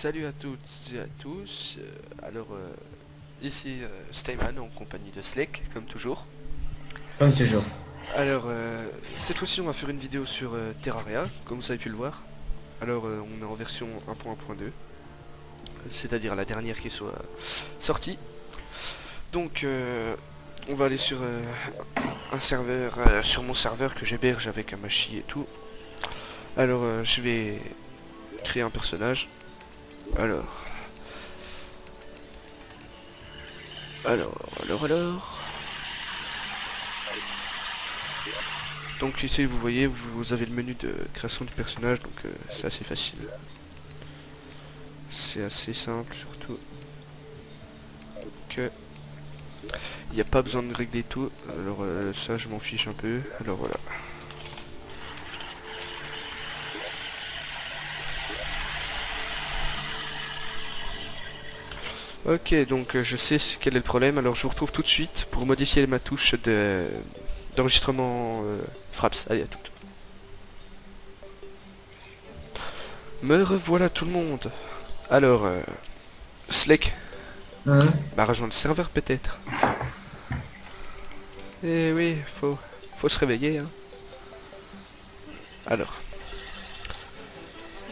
Salut à toutes et à tous. Ici Stayman en compagnie de Slek, comme toujours. Comme toujours. Alors, cette fois-ci, on va faire une vidéo sur Terraria, comme vous avez pu le voir. On est en version 1.1.2, c'est-à-dire la dernière qui soit sortie. Donc, on va aller sur un serveur, sur mon serveur que j'héberge avec un machi et tout. Je vais créer un personnage. Alors, alors. Donc ici vous voyez, vous avez le menu de création du personnage, donc c'est assez facile. C'est assez simple surtout que il n'y a pas besoin de régler tout. Ça je m'en fiche un peu. Alors voilà. Ok, donc je sais quel est le problème. Alors je vous retrouve tout de suite pour modifier ma touche d'enregistrement Fraps. Allez, à tout. Me revoilà tout le monde. Slek, bah rejoindre le serveur peut-être. Eh oui, faut se réveiller, hein. Alors,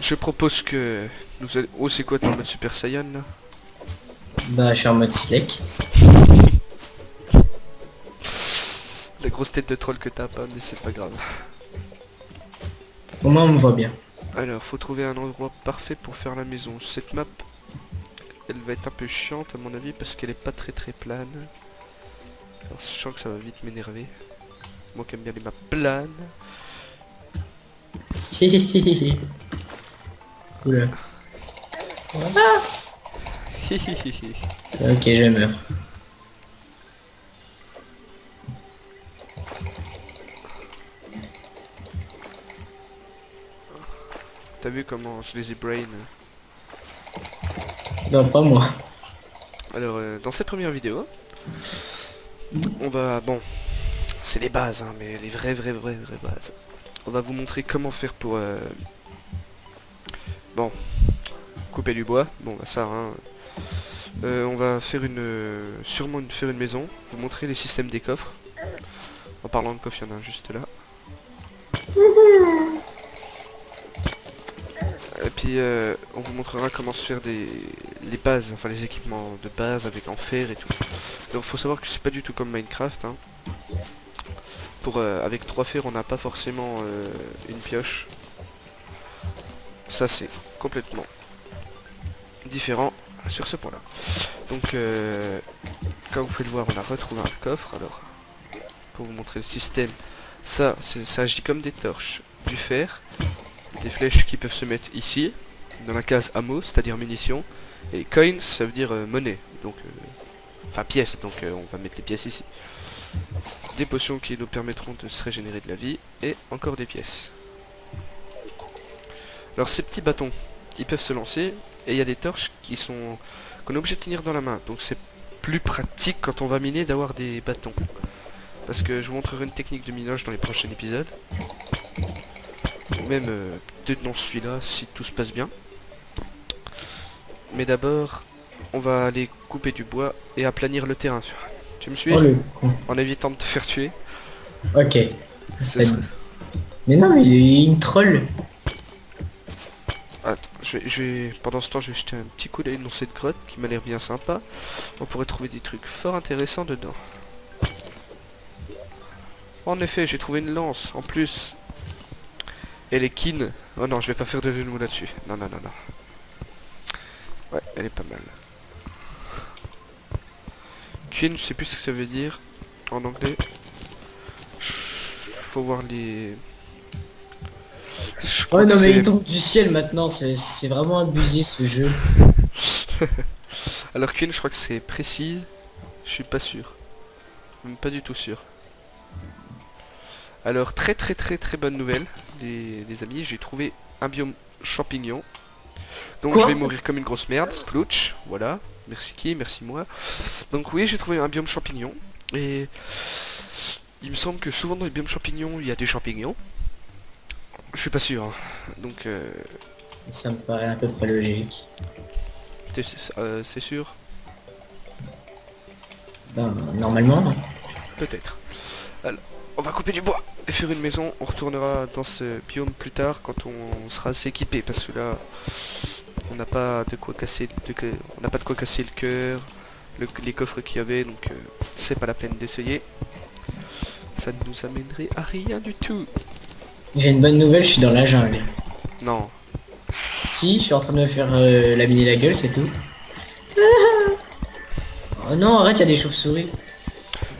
je propose que nous allons... Oh, c'est quoi ton mode Super Saiyan là? Bah, je suis en mode select. La grosse tête de troll que t'as pas, mais c'est pas grave. Au moins, on me voit bien. Alors, faut trouver un endroit parfait pour faire la maison. Cette map, elle va être un peu chiante à mon avis parce qu'elle est pas très plane. Alors, je sens que ça va vite m'énerver. Moi qui aime bien les maps planes. Oula. Ok, je meurs. T'as vu comment je les ai brain? Non, pas moi. Dans cette première vidéo, on va... Bon, c'est les bases, hein, mais les vraies bases. On va vous montrer comment faire pour... Bon, couper du bois. Bon, bah ça, hein. On va faire faire une maison. Vous montrer les systèmes des coffres. En parlant de coffre, il y en a un juste là. Et puis, on vous montrera comment se faire les bases, enfin les équipements de base avec en fer et tout. Donc, faut savoir que c'est pas du tout comme Minecraft, hein. Avec 3 fers, on n'a pas forcément une pioche. Ça, c'est complètement différent sur ce point-là. Donc, comme vous pouvez le voir, on a retrouvé un coffre. Alors, pour vous montrer le système, ça agit comme des torches, du fer, des flèches qui peuvent se mettre ici, dans la case ammo, c'est-à-dire munitions, et coins, ça veut dire monnaie, donc, enfin pièces, donc on va mettre les pièces ici. Des potions qui nous permettront de se régénérer de la vie, et encore des pièces. Alors ces petits bâtons, ils peuvent se lancer, et il y a des torches qu'on est obligé de tenir dans la main, donc c'est plus pratique quand on va miner d'avoir des bâtons. Parce que je vous montrerai une technique de minage dans les prochains épisodes. Ou même peut-être dans celui-là si tout se passe bien. Mais d'abord, on va aller couper du bois et aplanir le terrain. Tu me suis? Oh le con. En évitant de te faire tuer. Ok. Ce C'est- serait... Mais non, il me troll. Attends, pendant ce temps, je vais jeter un petit coup d'œil dans cette grotte qui m'a l'air bien sympa. On pourrait trouver des trucs fort intéressants dedans. En effet, j'ai trouvé une lance en plus. Elle est kin. Oh non, je vais pas faire de jeu de mots là-dessus. Non. Ouais, elle est pas mal. Kin, je sais plus ce que ça veut dire en anglais. Faut voir les... Je Oh crois que non, mais il c'est... tombe du ciel maintenant. C'est vraiment abusé ce jeu. Alors Kin, je crois que c'est précis. Je suis pas sûr. Même pas du tout sûr. Alors très bonne nouvelle, les amis. J'ai trouvé un biome champignon. Donc je vais Quoi? mourir comme une grosse merde. Plouch, voilà. Merci qui, merci moi. Donc oui, j'ai trouvé un biome champignon. Et il me semble que souvent dans les biomes champignons, il y a des champignons. Je suis pas sûr, hein. Donc Ça me paraît à peu près logique. C'est sûr? Ben, normalement, non. Peut-être. Alors, on va couper du bois et faire une maison. On retournera dans ce biome plus tard quand on sera assez équipé parce que là, on n'a pas de quoi casser, on n'a pas de quoi casser le cœur, les coffres qu'il y avait, donc c'est pas la peine d'essayer. Ça ne nous amènerait à rien du tout. J'ai une bonne nouvelle, je suis dans la jungle. Non. Si, je suis en train de me faire laminer la gueule, c'est tout. Oh non, arrête, il y a des chauves-souris.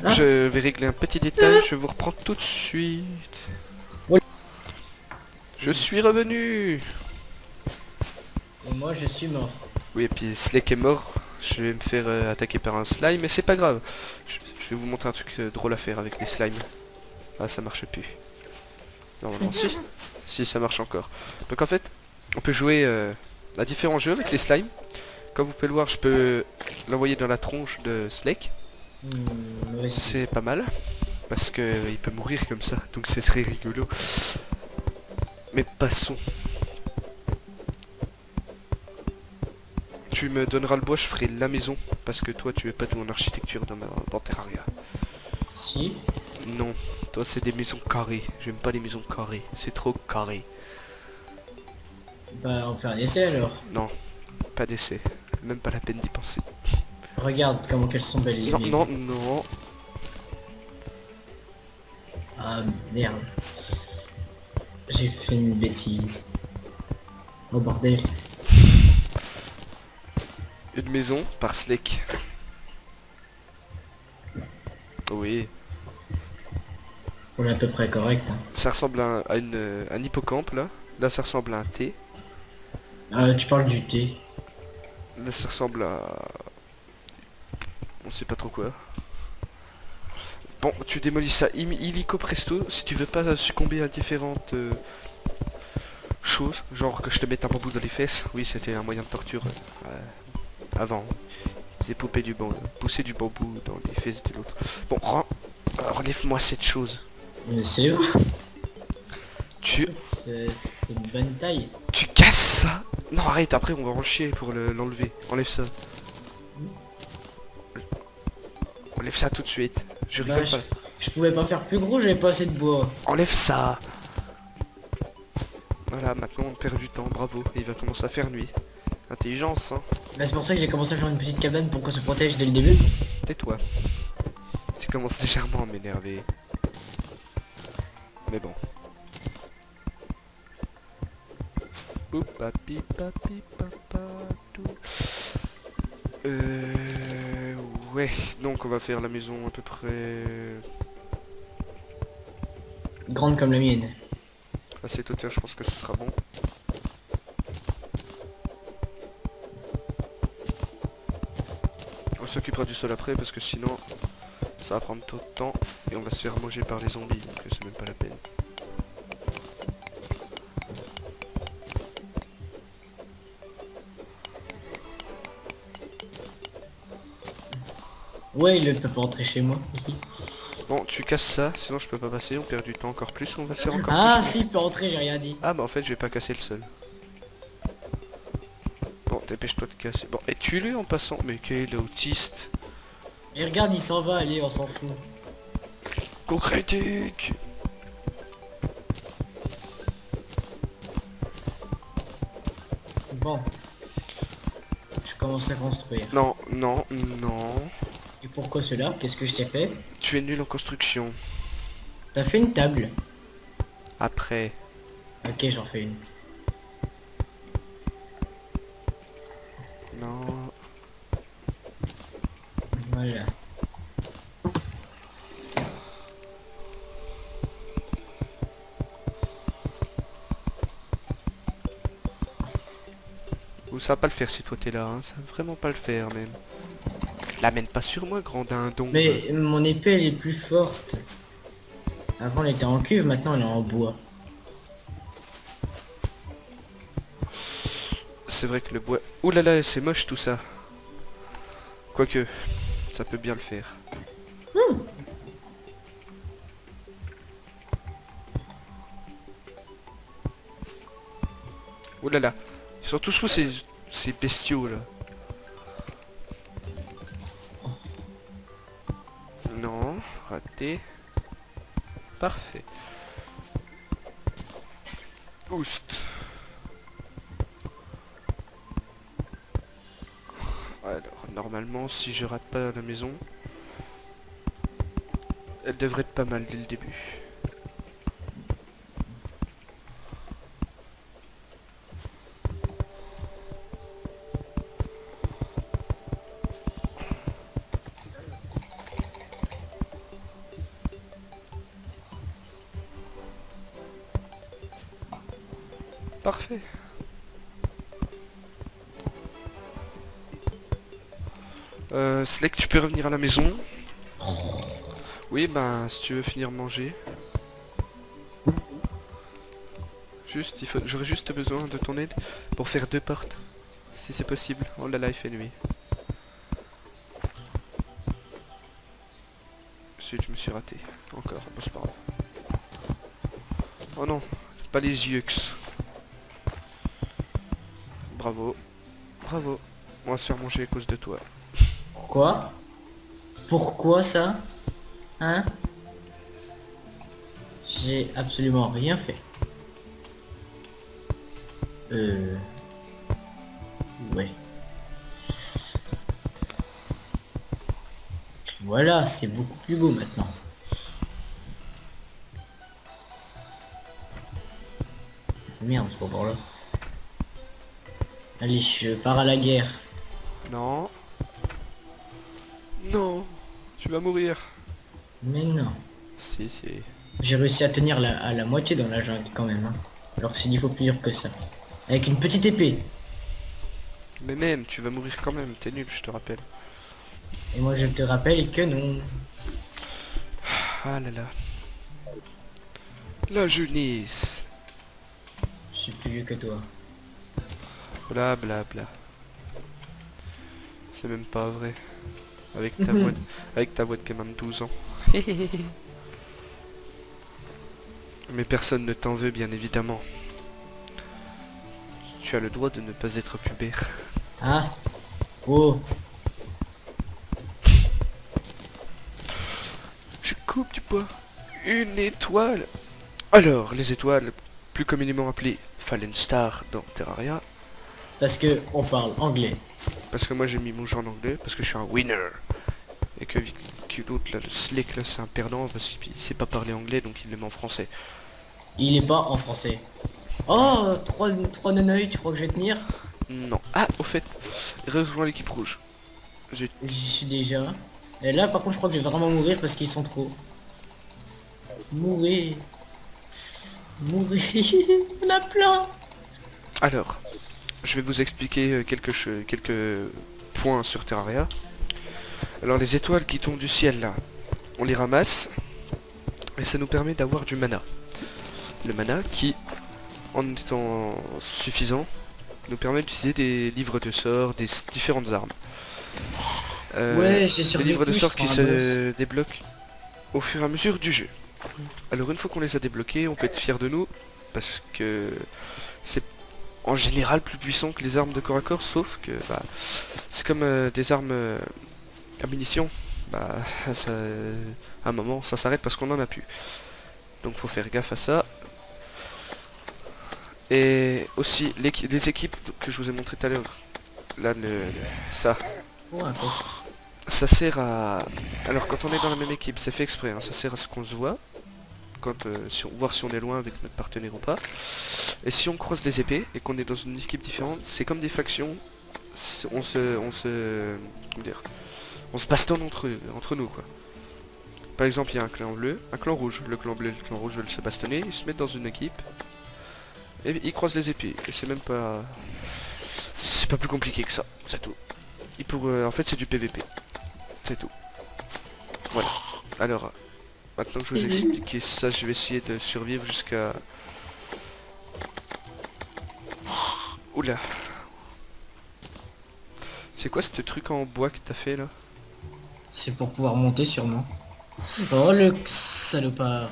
Ah. Je vais régler un petit détail, je vous reprends tout de suite. Oui. Je suis revenu. Et moi, je suis mort. Oui, et puis Slake est mort. Je vais me faire attaquer par un slime, mais c'est pas grave. Je vais vous montrer un truc drôle à faire avec les slimes. Ah, ça marche plus. Normalement, si. Si, ça marche encore. Donc en fait, on peut jouer à différents jeux avec les slimes. Comme vous pouvez le voir, je peux l'envoyer dans la tronche de Slake. Ouais, C'est pas mal. Parce que il peut mourir comme ça. Donc ce serait rigolo. Mais passons. Tu me donneras le bois, je ferai la maison. Parce que toi, tu es pas tout en architecture dans Terraria. si. Non, toi c'est des maisons carrées. J'aime pas les maisons carrées. C'est trop carré. Bah, on fait un essai alors. Non, pas d'essai. Même pas la peine d'y penser. Regarde comment qu'elles sont belles. Non, non, non. Ah merde. J'ai fait une bêtise. Oh bordel. Une maison par Slake. Oui, On est à peu près correct. Hein. ça ressemble à un hippocampe là. Là ça ressemble à un T. Tu parles du thé. Là ça ressemble à... On sait pas trop quoi. Bon, tu démolis ça illico presto si tu veux pas succomber à différentes choses. Genre que je te mette un bambou dans les fesses. Oui, c'était un moyen de torture avant. Ils faisaient pousser du bambou dans les fesses de l'autre. Bon, relève-moi cette chose. Mais c'est vrai. Tu C'est une bonne taille. Tu casses ça? Non, arrête, après on va en chier pour l'enlever. Enlève ça. Enlève ça tout de suite. Je rigole Bah, pas. je pouvais pas faire plus gros, j'avais pas assez de bois. Enlève ça. Voilà, maintenant on perd du temps, bravo. Et il va commencer à faire nuit. Intelligence, hein. Bah, c'est pour ça que j'ai commencé à faire une petite cabane pour qu'on se protège dès le début. Tais-toi. Tu commences légèrement à m'énerver. Mais bon. Boop, papi, papi, papa, tout. Ouais, donc on va faire la maison à peu près Grande comme la mienne. à cette hauteur, je pense que ce sera bon. On s'occupera du sol après parce que sinon ça va prendre trop de temps et on va se faire manger par les zombies, donc c'est même pas la peine. Ouais, il peut pas rentrer chez moi. Bon, tu casses ça, sinon je peux pas passer, on perd du temps encore plus, on va se faire encore Ah plus. si, il peut rentrer, j'ai rien dit. Ah bah en fait je vais pas casser le sol. Bon, dépêche-toi de casser. Bon, et tue-le en passant. Mais quel autiste. Et regarde, il s'en va, allez, on s'en fout. Concrétique. Bon. Je commence à construire. Non, non, non. Et pourquoi cela? Qu'est-ce que je t'ai fait? Tu es nul en construction. T'as fait une table. Après. Ok, j'en fais une. Non. Voilà. Ou ça va pas le faire si toi t'es là, hein. Ça va vraiment pas le faire même. L'amène pas sur moi, grand dindon. Mais mon épée, elle est plus forte. Avant, elle était en cuve, maintenant, elle est en bois. C'est vrai que le bois... Ouh là là, c'est moche tout ça. Quoique, ça peut bien le faire. Ouh là là. Ils sont tous où ces bestiaux là? raté. Parfait. Oust. Alors, normalement, si je rate pas la maison, elle devrait être pas mal dès le début. Parfait. Slek, tu peux revenir à la maison. Oui, ben, si tu veux finir manger. Juste, j'aurais juste besoin de ton aide pour faire 2 portes. Si c'est possible. Oh là là, il fait nuit. Ensuite, je me suis raté. Encore, bon, c'est pas grave. Oh non, pas les yeux. Bravo. Bravo. On va se faire manger à cause de toi. Quoi? Pourquoi ça? Hein? J'ai absolument rien fait. Ouais. Voilà, c'est beaucoup plus beau maintenant. Merde, c'est pas par là. Allez, je pars à la guerre. Non. Non. Tu vas mourir. Mais non. Si, si. J'ai réussi à tenir à la moitié dans la jungle quand même. Hein. Alors que c'est 10 fois plus dur que ça. Avec une petite épée. Mais même, tu vas mourir quand même. T'es nul, je te rappelle. Et moi je te rappelle que non. Ah là là. La jeunesse. Je suis plus vieux que toi. Bla bla bla. C'est même pas vrai. Avec ta voix, avec ta voix de quand même 12 ans. Mais personne ne t'en veut, bien évidemment. Tu as le droit de ne pas être pubère. Ah. Oh. Je coupe du bois. Une étoile. Alors, les étoiles, plus communément appelées Fallen Star dans Terraria. Parce que on parle anglais. Parce que moi j'ai mis mon jeu en anglais, parce que je suis un winner. Et que l'autre là, le Slick là, c'est un perdant parce qu'il sait pas parler anglais, donc il le met en français. Il est pas en français. Oh, 3 neneuils, tu crois que je vais tenir? Non. Ah, au fait, rejoins l'équipe rouge. Zut. J'y suis déjà. Et là par contre je crois que je vais vraiment mourir parce qu'ils sont trop. Mourir. Mourir. On a plein. Alors, je vais vous expliquer quelques points sur Terraria. Alors les étoiles qui tombent du ciel là, on les ramasse et ça nous permet d'avoir du mana. Le mana qui, en étant suffisant, nous permet d'utiliser des livres de sorts, des différentes armes. Ouais, j'ai des survécu. livres de je sorts crois, qui un boss. se débloquent au fur et à mesure du jeu. Alors une fois qu'on les a débloqués, on peut être fier de nous parce que c'est en général plus puissant que les armes de corps à corps, sauf que bah, c'est comme des armes à munitions. Bah, ça, à un moment, ça s'arrête parce qu'on en a plus. Donc faut faire gaffe à ça. Et aussi les équipes que je vous ai montré tout à l'heure. Là, ça. Ouais, un peu. Ça sert à... Alors quand on est dans la même équipe, c'est fait exprès, hein, ça sert à ce qu'on se voit. Quand, voir si on est loin avec notre partenaire ou pas. Et si on croise des épées et qu'on est dans une équipe différente, c'est comme des factions. On se... Comment dire, on se bastonne entre nous, quoi. Par exemple, il y a un clan bleu, un clan rouge. Le clan bleu et le clan rouge veulent se bastonner, ils se mettent dans une équipe. Et ils croisent les épées. Et c'est même pas... C'est pas plus compliqué que ça, c'est tout. En fait, c'est du PVP. C'est tout. Voilà. Alors, maintenant que je vous ai expliqué ça, je vais essayer de survivre jusqu'à... Oula. C'est quoi ce truc en bois que t'as fait là? C'est pour pouvoir monter sûrement. Oh le salopard.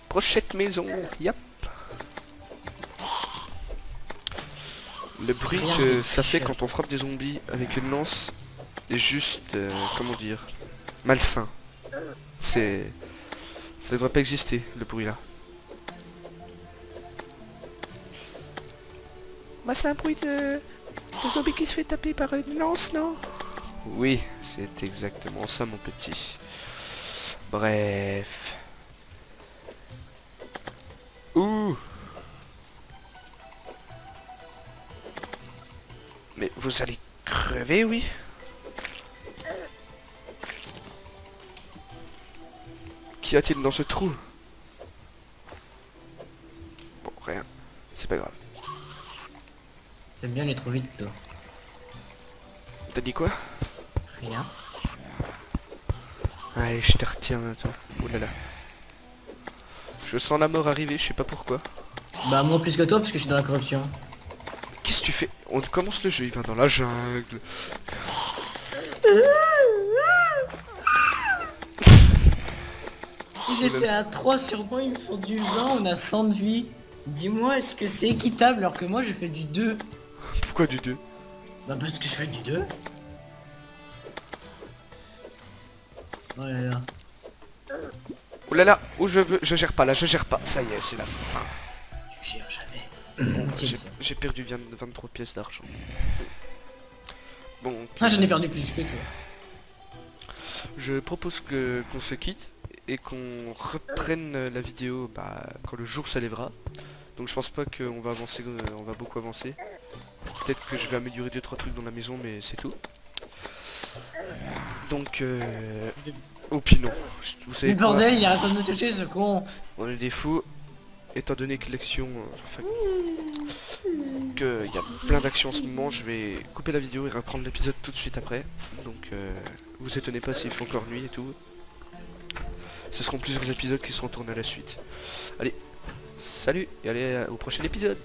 Prochaine maison, yep. Le bruit Rien que de ça fait cher. quand on frappe des zombies avec une lance, est juste, comment dire, malsain. C'est... Ça devrait pas exister, le bruit là. Bah c'est un bruit de zombie qui se fait taper par une lance, non? Oui, c'est exactement ça mon petit. Bref. Ouh. Mais vous allez crever, oui? Qu'y a-t-il dans ce trou? Bon, rien. C'est pas grave. T'aimes bien aller trop vite, toi. T'as dit quoi? Rien. Allez, je te retiens, attends. Oh là là. Je sens la mort arriver, je sais pas pourquoi. Bah moi plus que toi parce que je suis dans la corruption. Qu'est-ce que tu fais? On commence le jeu, il va dans la jungle. Ils étaient à 3 sur moi, ils me font du 20, on a 100 de vie. Dis-moi, est-ce que c'est équitable alors que moi je fais du 2? Pourquoi du 2? Bah parce que je fais du 2. Oh là là. Oh là là, oh je gère pas là, je gère pas. Ça y est, c'est la fin. Tu gères jamais. Ok, J'ai ça. j'ai perdu 23 pièces d'argent. Bon, Ah j'en ai perdu plus que toi. je propose qu'on se quitte et qu'on reprenne la vidéo quand le jour se lèvera. Donc je pense pas qu'on va avancer, on va beaucoup avancer. Peut-être que je vais améliorer 2-3 trucs dans la maison, mais c'est tout. Donc, oh puis non. Vous savez Mais quoi, bordel, il arrête pas de me toucher ce con. on est des fous, étant donné que l'action, enfin, qu'il y a plein d'actions en ce moment, je vais couper la vidéo et reprendre l'épisode tout de suite après. Donc, vous étonnez pas s'il fait encore nuit et tout. Ce seront plusieurs épisodes qui seront tournés à la suite. Allez, salut et allez au prochain épisode.